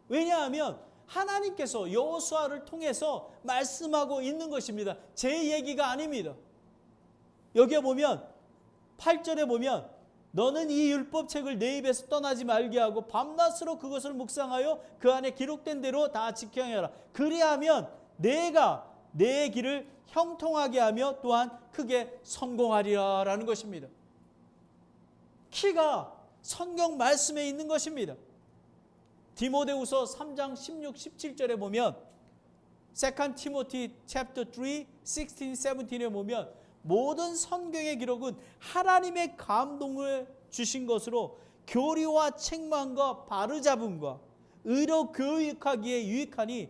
왜냐하면 하나님께서 여호수아를 통해서 말씀하고 있는 것입니다. 제 얘기가 아닙니다. 여기에 보면 8절에 보면 너는 이 율법책을 내 입에서 떠나지 말게 하고 밤낮으로 그것을 묵상하여 그 안에 기록된 대로 다 지켜 행하라. 그리하면 내가 내 길을 형통하게 하며 또한 크게 성공하리라 라는 것입니다. 키가 성경 말씀에 있는 것입니다. 디모데후서 3장 16, 17절에 보면 2 Timothy chapter 3, 16, 17에 보면 모든 성경의 기록은 하나님의 감동을 주신 것으로 교리와 책망과 바로잡음과 의로 교육하기에 유익하니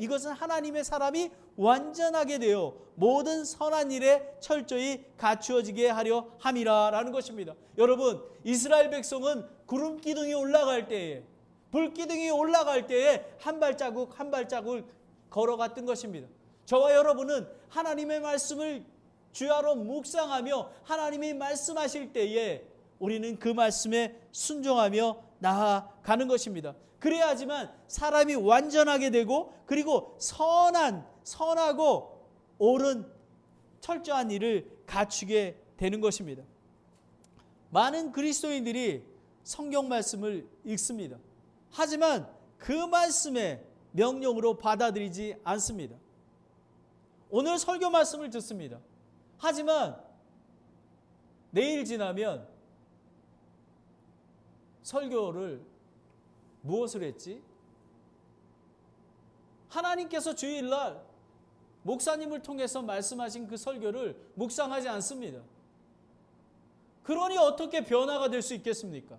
이것은 하나님의 사람이 완전하게 되어 모든 선한 일에 철저히 갖추어지게 하려 함이라 라는 것입니다. 여러분, 이스라엘 백성은 구름 기둥이 올라갈 때에, 불 기둥이 올라갈 때에 한 발자국 한 발자국을 걸어갔던 것입니다. 저와 여러분은 하나님의 말씀을 주야로 묵상하며 하나님이 말씀하실 때에 우리는 그 말씀에 순종하며 나아가는 것입니다. 그래야지만 사람이 완전하게 되고, 그리고 선하고 옳은 철저한 일을 갖추게 되는 것입니다. 많은 그리스도인들이 성경 말씀을 읽습니다. 하지만 그 말씀의 명령으로 받아들이지 않습니다. 오늘 설교 말씀을 듣습니다. 하지만 내일 지나면 설교를 무엇을 했지? 하나님께서 주일날 목사님을 통해서 말씀하신 그 설교를 묵상하지 않습니다. 그러니 어떻게 변화가 될 수 있겠습니까?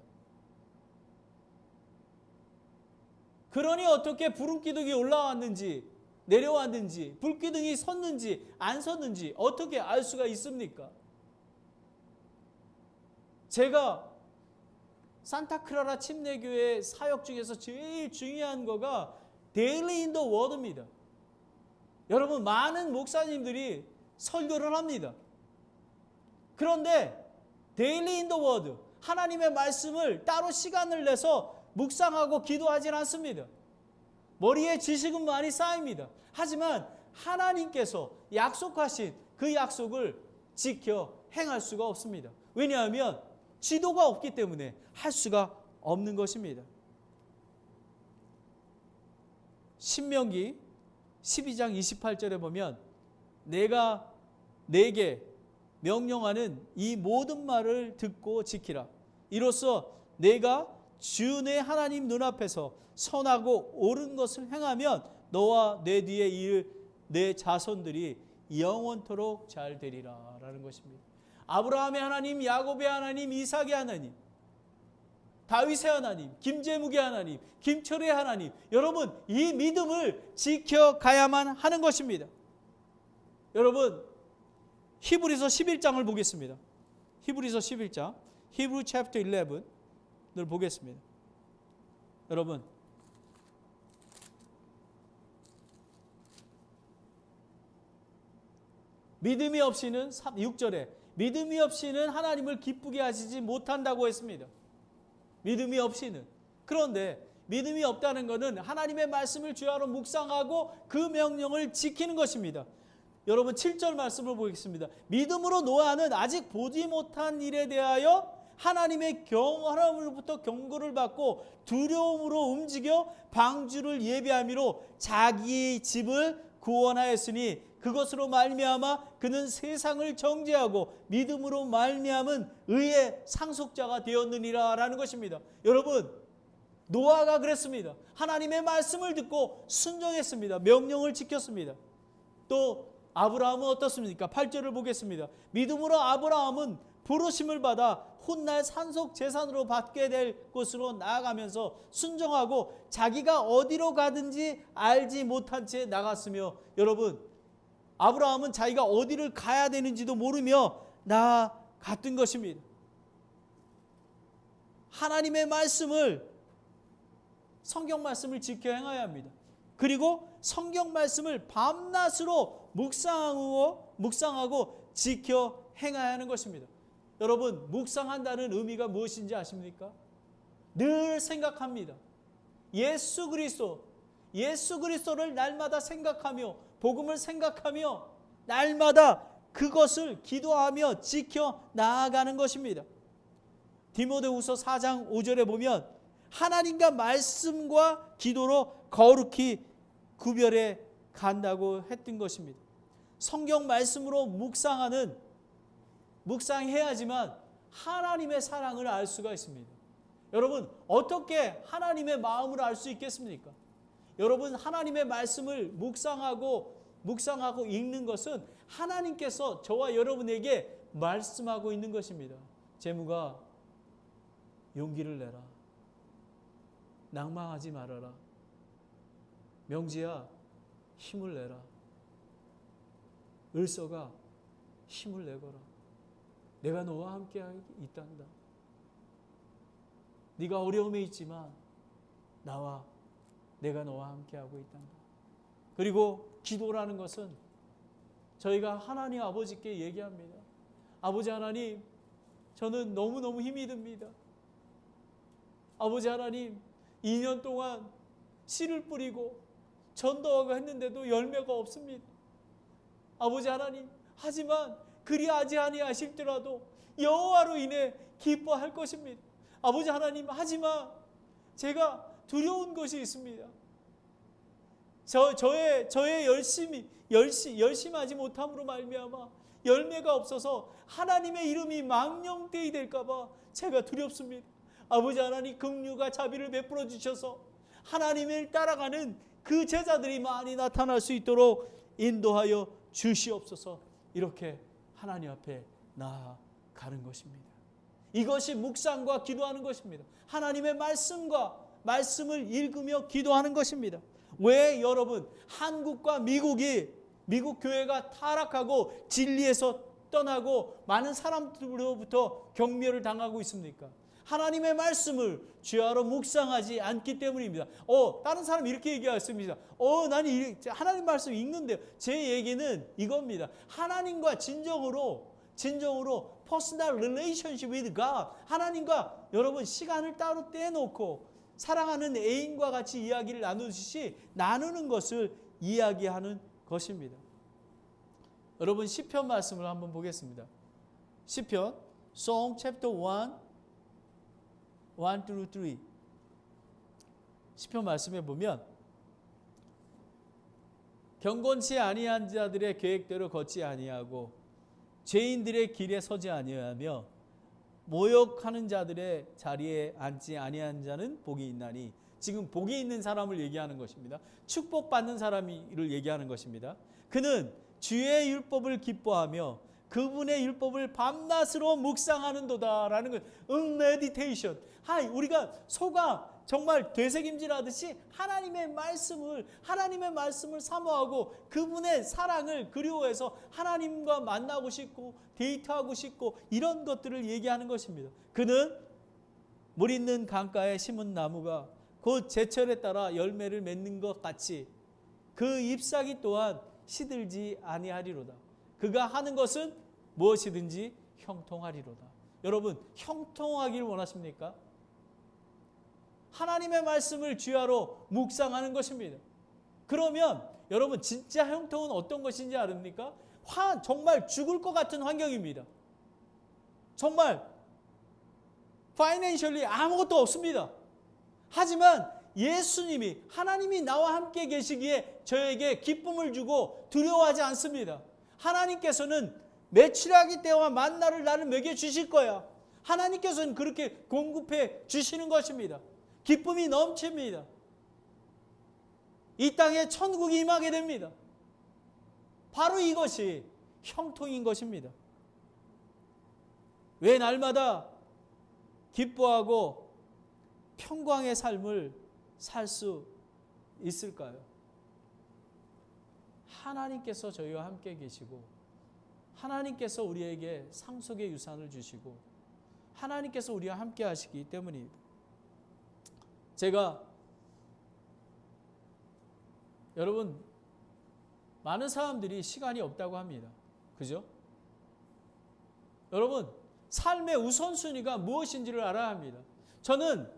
그러니 어떻게 구름기둥이 올라왔는지 내려왔는지, 불기둥이 섰는지 안 섰는지 어떻게 알 수가 있습니까? 제가 산타크라라 침례교회 사역 중에서 제일 중요한 거가 Daily in the Word입니다. 여러분, 많은 목사님들이 설교를 합니다. 그런데 Daily in the Word, 하나님의 말씀을 따로 시간을 내서 묵상하고 기도하지 않습니다. 머리에 지식은 많이 쌓입니다. 하지만 하나님께서 약속하신 그 약속을 지켜 행할 수가 없습니다. 왜냐하면 지도가 없기 때문에 할 수가 없는 것입니다. 신명기 12장 28절에 보면 내가 내게 명령하는 이 모든 말을 듣고 지키라. 이로써 내가 주 내 하나님 눈앞에서 선하고 옳은 것을 행하면 너와 내 뒤에 이을 내 자손들이 영원토록 잘 되리라 라는 것입니다. 아브라함의 하나님, 야곱의 하나님, 이삭의 하나님, 다윗의 하나님, 김재묵의 하나님, 김철의 하나님, 여러분, 이 믿음을 지켜가야만 하는 것입니다. 여러분, 히브리서 11장을 보겠습니다. 히브리서 11장, Hebrew chapter 11을 보겠습니다. 여러분, 믿음이 없이는 6절에 믿음이 없이는 하나님을 기쁘게 하시지 못한다고 했습니다. 믿음이 없이는. 그런데 믿음이 없다는 것은 하나님의 말씀을 주야로 묵상하고 그 명령을 지키는 것입니다. 여러분 7절 말씀을 보겠습니다. 믿음으로 노아는 아직 보지 못한 일에 대하여 하나님으로부터 경고를 받고 두려움으로 움직여 방주를 예비함으로 자기 집을 구원하였으니 그것으로 말미암아 그는 세상을 정죄하고 믿음으로 말미암은 의의 상속자가 되었느니라 라는 것입니다. 여러분, 노아가 그랬습니다. 하나님의 말씀을 듣고 순종했습니다. 명령을 지켰습니다. 또 아브라함은 어떻습니까? 8절을 보겠습니다. 믿음으로 아브라함은 부르심을 받아 훗날 산속 재산으로 받게 될 곳으로 나아가면서 순종하고 자기가 어디로 가든지 알지 못한 채 나갔으며, 여러분, 아브라함은 자기가 어디를 가야 되는지도 모르며 나아갔던 것입니다. 하나님의 말씀을, 성경 말씀을 지켜 행해야 합니다. 그리고 성경 말씀을 밤낮으로 묵상하고 지켜 행해야 하는 것입니다. 여러분, 묵상한다는 의미가 무엇인지 아십니까? 늘 생각합니다. 예수 그리스도를 날마다 생각하며 복음을 생각하며 날마다 그것을 기도하며 지켜 나아가는 것입니다. 디모데후서 4장 5절에 보면 하나님과 말씀과 기도로 거룩히 구별해 간다고 했던 것입니다. 성경 말씀으로 묵상해야지만 하나님의 사랑을 알 수가 있습니다. 여러분, 어떻게 하나님의 마음을 알 수 있겠습니까? 여러분, 하나님의 말씀을 묵상하고 읽는 것은 하나님께서 저와 여러분에게 말씀하고 있는 것입니다. 재무가 용기를 내라. 낭망하지 말아라. 명지야, 힘을 내라. 을서가 힘을 내거라. 내가 너와 함께 있단다. 네가 어려움에 있지만 내가 너와 함께하고 있단다. 그리고 기도라는 것은 저희가 하나님 아버지께 얘기합니다. 아버지 하나님, 저는 너무너무 힘이 듭니다. 아버지 하나님, 2년 동안 씨를 뿌리고 전도하고 했는데도 열매가 없습니다. 아버지 하나님, 하지만 그리하지 아니하실지라도 여호와로 인해 기뻐할 것입니다. 아버지 하나님, 하지만 제가 두려운 것이 있습니다. 저의 열심하지 못함으로 말미암아 열매가 없어서 하나님의 이름이 망령되이 될까봐 제가 두렵습니다. 아버지 하나님, 긍휼과 자비를 베풀어 주셔서 하나님을 따라가는 그 제자들이 많이 나타날 수 있도록 인도하여 주시옵소서. 이렇게 하나님 앞에 나아가는 것입니다. 이것이 묵상과 기도하는 것입니다. 하나님의 말씀을 읽으며 기도하는 것입니다. 왜 여러분, 한국과 미국 교회가 타락하고 진리에서 떠나고 많은 사람들로부터 경멸을 당하고 있습니까? 하나님의 말씀을 주야로 묵상하지 않기 때문입니다. 다른 사람이 이렇게 얘기했습니다. 나는 하나님 말씀 읽는데요. 제 얘기는 이겁니다. 하나님과 진정으로 personal relationship with God, 하나님과 여러분 시간을 따로 떼놓고 사랑하는 애인과 같이 이야기를 나누듯이 나누는 것을 이야기하는 것입니다. 여러분, 시편 말씀을 한번 보겠습니다. 시편 Psalm chapter 1:1-3 시편 말씀에 보면 경건치 아니한 자들의 계획대로 걷지 아니하고 죄인들의 길에 서지 아니하며 모욕하는 자들의 자리에 앉지 아니한 자는 복이 있나니, 지금 복이 있는 사람을 얘기하는 것입니다. 축복받는 사람을 얘기하는 것입니다. 그는 주의 율법을 기뻐하며 그분의 율법을 밤낮으로 묵상하는도다라는 것. 메디테이션. 우리가 소가 정말 되새김질하듯이 하나님의 말씀을 사모하고 그분의 사랑을 그리워해서 하나님과 만나고 싶고 데이트하고 싶고 이런 것들을 얘기하는 것입니다. 그는 물 있는 강가에 심은 나무가 곧 제철에 따라 열매를 맺는 것 같이 그 잎사귀 또한 시들지 아니하리로다. 그가 하는 것은 무엇이든지 형통하리로다. 여러분, 형통하기를 원하십니까? 하나님의 말씀을 주야로 묵상하는 것입니다. 그러면 여러분, 진짜 형통은 어떤 것인지 아십니까? 정말 죽을 것 같은 환경입니다. 정말 파이낸셜리 아무것도 없습니다. 하지만 예수님이 하나님이 나와 함께 계시기에 저에게 기쁨을 주고 두려워하지 않습니다. 하나님께서는 메추라기 때와 만나를 나를 먹여 주실 거야. 하나님께서는 그렇게 공급해 주시는 것입니다. 기쁨이 넘칩니다. 이 땅에 천국이 임하게 됩니다. 바로 이것이 형통인 것입니다. 왜 날마다 기뻐하고 평강의 삶을 살 수 있을까요? 하나님께서 저희와 함께 계시고 하나님께서 우리에게 상속의 유산을 주시고 하나님께서 우리와 함께 하시기 때문입니다. 제가 여러분 많은 사람들이 시간이 없다고 합니다. 그죠? 여러분 삶의 우선순위가 무엇인지를 알아야 합니다. 저는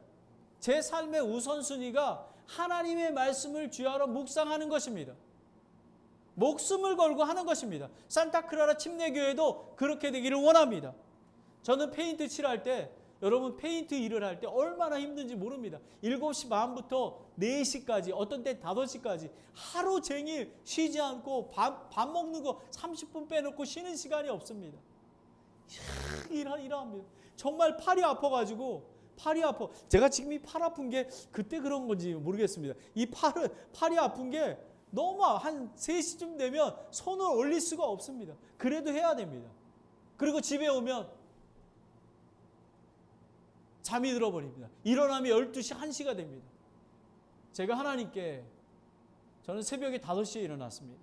제 삶의 우선순위가 하나님의 말씀을 주야로 묵상하는 것입니다. 목숨을 걸고 하는 것입니다. 산타크라라 침례교회도 그렇게 되기를 원합니다. 저는 페인트 칠할 때 여러분 페인트 일을 할 때 얼마나 힘든지 모릅니다. 7시 반부터 4시까지 어떤 때 5시까지 하루 종일 쉬지 않고 밥 먹는 거 30분 빼놓고 쉬는 시간이 없습니다. 일합니다. 정말 팔이 아파가지고 팔이 아파. 제가 지금 이 팔 아픈 게 그때 그런 건지 모르겠습니다. 이 팔이 아픈 게 너무 한 3시쯤 되면 손을 올릴 수가 없습니다. 그래도 해야 됩니다. 그리고 집에 오면 잠이 들어버립니다. 일어나면 12시, 1시가 됩니다. 제가 하나님께 저는 새벽에 5시에 일어났습니다.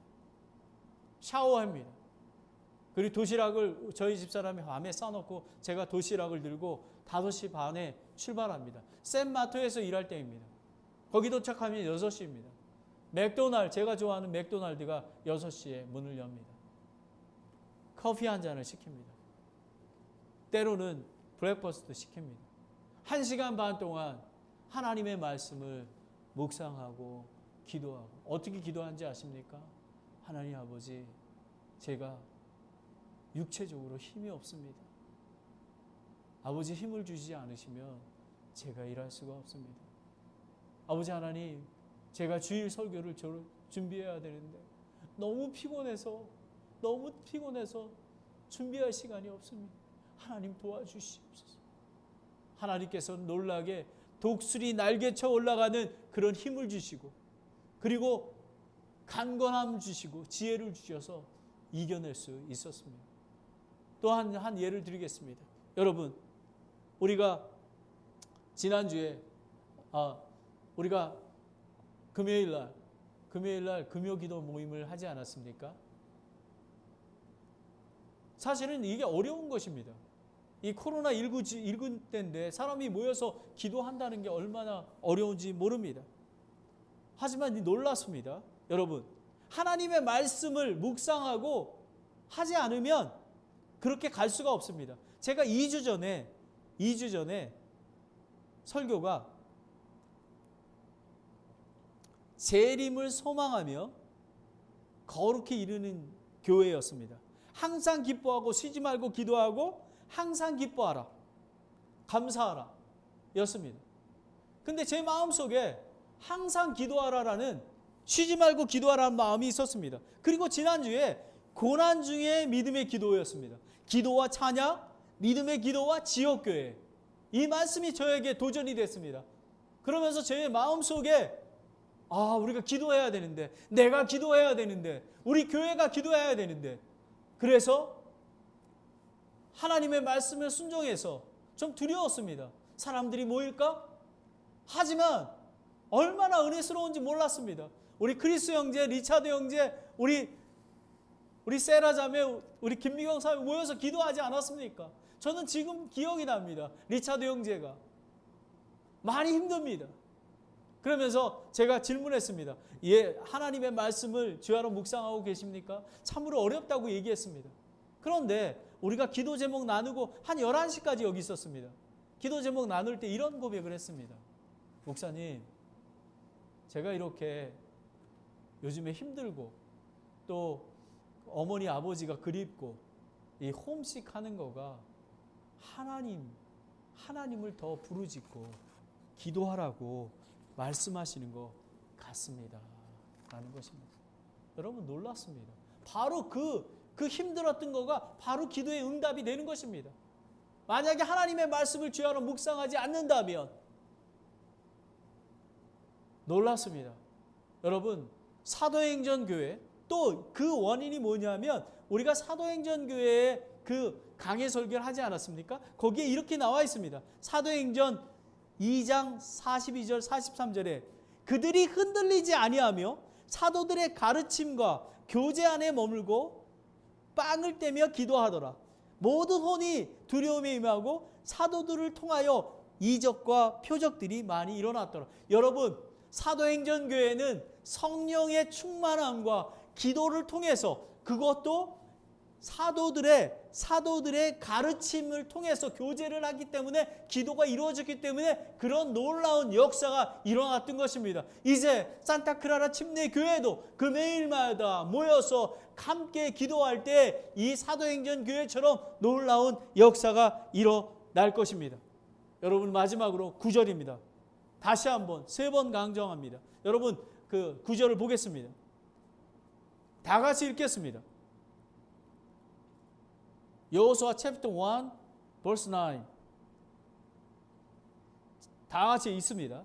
샤워합니다. 그리고 도시락을 저희 집사람이 밤에 싸놓고 제가 도시락을 들고 5시 반에 출발합니다. 샌마토에서 일할 때입니다. 거기 도착하면 6시입니다. 제가 좋아하는 맥도날드가 6시에 문을 엽니다. 커피 한 잔을 시킵니다. 때로는 브렉퍼스트 시킵니다. 1시간 반 동안 하나님의 말씀을 묵상하고 기도하고 어떻게 기도하는지 아십니까? 하나님 아버지, 제가 육체적으로 힘이 없습니다. 아버지 힘을 주시지 않으시면 제가 일할 수가 없습니다. 아버지 하나님, 제가 주일 설교를 준비해야 되는데 너무 피곤해서 준비할 시간이 없습니다. 하나님 도와주시옵소서. 하나님께서 놀라게 독수리 날개쳐 올라가는 그런 힘을 주시고 그리고 강건함을 주시고 지혜를 주셔서 이겨낼 수 있었습니다. 또 한 예를 드리겠습니다. 여러분, 우리가 지난주에 우리가 금요일 날 금요기도 모임을 하지 않았습니까? 사실은 이게 어려운 것입니다. 이 코로나19 때인데 사람이 모여서 기도한다는 게 얼마나 어려운지 모릅니다. 하지만 놀랐습니다. 여러분, 하나님의 말씀을 묵상하고 하지 않으면 그렇게 갈 수가 없습니다. 제가 2주 전에 설교가 재림을 소망하며 거룩히 이르는 교회였습니다. 항상 기뻐하고 쉬지 말고 기도하고 항상 기뻐하라, 감사하라 였습니다. 근데 제 마음속에 항상 기도하라라는, 쉬지 말고 기도하라는 마음이 있었습니다. 그리고 지난주에 고난 중에 믿음의 기도였습니다. 기도와 찬양, 믿음의 기도와 지역교회, 이 말씀이 저에게 도전이 됐습니다. 그러면서 제 마음속에 우리가 기도해야 되는데, 내가 기도해야 되는데, 우리 교회가 기도해야 되는데, 그래서 하나님의 말씀에 순종해서 좀 두려웠습니다. 사람들이 모일까? 하지만 얼마나 은혜스러운지 몰랐습니다. 우리 크리스 형제, 리차드 형제, 우리 세라 자매, 우리 김미경 사회 모여서 기도하지 않았습니까? 저는 지금 기억이 납니다. 리차드 형제가 많이 힘듭니다. 그러면서 제가 질문했습니다. 하나님의 말씀을 주야로 묵상하고 계십니까? 참으로 어렵다고 얘기했습니다. 그런데 우리가 기도 제목 나누고 한 11시까지 여기 있었습니다. 기도 제목 나눌 때 이런 고백을 했습니다. 목사님, 제가 이렇게 요즘에 힘들고 또 어머니 아버지가 그립고 이 홈식 하는 거가 하나님을 더 부르짖고 기도하라고 말씀하시는 것 같습니다 라는 것입니다. 여러분 놀랐습니다. 바로 그 힘들었던 거가 바로 기도의 응답이 되는 것입니다. 만약에 하나님의 말씀을 주야로 묵상하지 않는다면 놀랐습니다. 여러분 사도행전 교회 또 그 원인이 뭐냐면 우리가 사도행전 교회에 그 강해 설교를 하지 않았습니까? 거기에 이렇게 나와 있습니다. 사도행전 2장 42절 43절에 그들이 흔들리지 아니하며 사도들의 가르침과 교제 안에 머물고 빵을 떼며 기도하더라. 모든 혼이 두려움에 임하고 사도들을 통하여 이적과 표적들이 많이 일어났더라. 여러분 사도행전 교회는 성령의 충만함과 기도를 통해서 그것도 사도들의 가르침을 통해서 교제를 하기 때문에 기도가 이루어졌기 때문에 그런 놀라운 역사가 일어났던 것입니다. 이제 산타크라라 침례교회도 금요일마다 모여서 함께 기도할 때 이 사도행전 교회처럼 놀라운 역사가 일어날 것입니다. 여러분 마지막으로 9절입니다. 다시 한번 3번 강조합니다. 여러분 그 9절을 보겠습니다. 다 같이 읽겠습니다. 여호수아 챕터 1 verse 9 다 같이 읽습니다.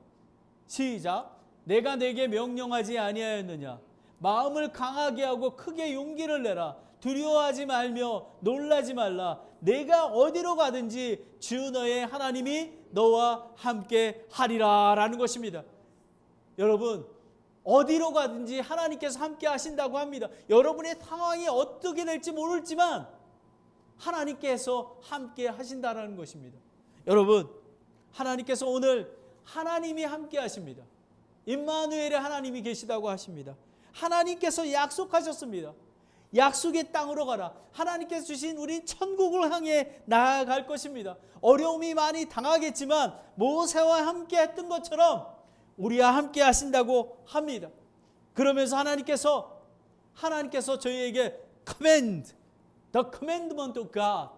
시작. 내가 내게 명령하지 아니하였느냐 마음을 강하게 하고 크게 용기를 내라 두려워하지 말며 놀라지 말라 내가 어디로 가든지 주 너의 하나님이 너와 함께 하리라 라는 것입니다. 여러분 어디로 가든지 하나님께서 함께 하신다고 합니다. 여러분의 상황이 어떻게 될지 모르지만 하나님께서 함께 하신다라는 것입니다. 여러분 하나님께서 오늘 하나님이 함께 하십니다. 임마누엘의 하나님이 계시다고 하십니다. 하나님께서 약속하셨습니다. 약속의 땅으로 가라. 하나님께서 주신 우리 천국을 향해 나아갈 것입니다. 어려움이 많이 당하겠지만 모세와 함께 했던 것처럼 우리와 함께 하신다고 합니다. 그러면서 하나님께서 저희에게 command, the commandment of God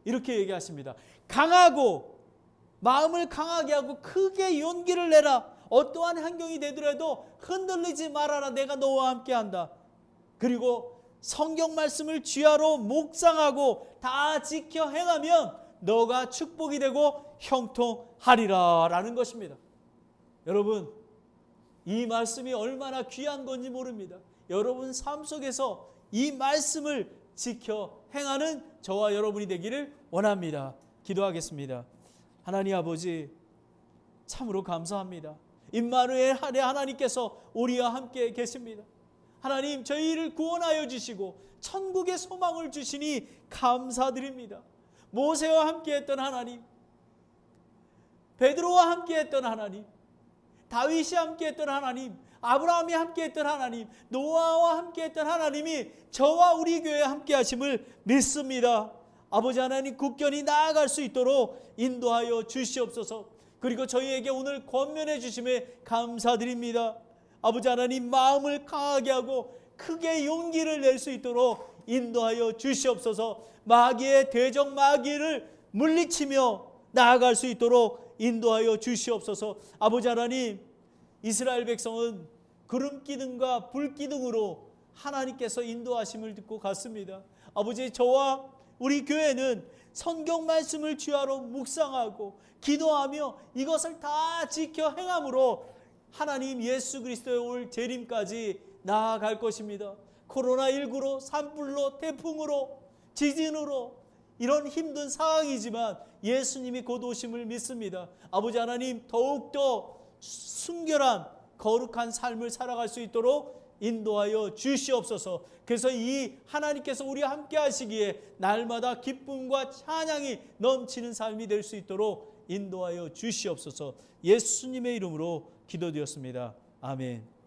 이렇게 얘기하십니다. 강하고 마음을 강하게 하고 크게 용기를 내라. 어떠한 환경이 되더라도 흔들리지 말아라. 내가 너와 함께 한다. 그리고 성경 말씀을 주야로 묵상하고 다 지켜 행하면 너가 축복이 되고 형통하리라 라는 것입니다. 여러분 이 말씀이 얼마나 귀한 건지 모릅니다. 여러분 삶 속에서 이 말씀을 지켜 행하는 저와 여러분이 되기를 원합니다. 기도하겠습니다. 하나님 아버지 참으로 감사합니다. 임마누엘 하나님께서 우리와 함께 계십니다. 하나님 저희를 구원하여 주시고 천국의 소망을 주시니 감사드립니다. 모세와 함께했던 하나님, 베드로와 함께했던 하나님, 다윗이 함께했던 하나님, 아브라함이 함께했던 하나님, 노아와 함께했던 하나님이 저와 우리 교회에 함께하심을 믿습니다. 아버지 하나님 굳건히 나아갈 수 있도록 인도하여 주시옵소서. 그리고 저희에게 오늘 권면해 주심에 감사드립니다. 아버지 하나님 마음을 강하게 하고 크게 용기를 낼 수 있도록 인도하여 주시옵소서. 마귀의 대적 마귀를 물리치며 나아갈 수 있도록 인도하여 주시옵소서. 아버지 하나님 이스라엘 백성은 구름 기둥과 불 기둥으로 하나님께서 인도하심을 듣고 갔습니다. 아버지 저와 우리 교회는 성경 말씀을 주야로 묵상하고 기도하며 이것을 다 지켜 행함으로 하나님 예수 그리스도의 올 재림까지 나아갈 것입니다. 코로나19로 산불로 태풍으로 지진으로 이런 힘든 상황이지만 예수님이 곧 오심을 믿습니다. 아버지 하나님 더욱더 순결한 거룩한 삶을 살아갈 수 있도록 인도하여 주시옵소서. 그래서 이 하나님께서 우리와 함께 하시기에 날마다 기쁨과 찬양이 넘치는 삶이 될 수 있도록 인도하여 주시옵소서. 예수님의 이름으로 기도드렸습니다. 아멘.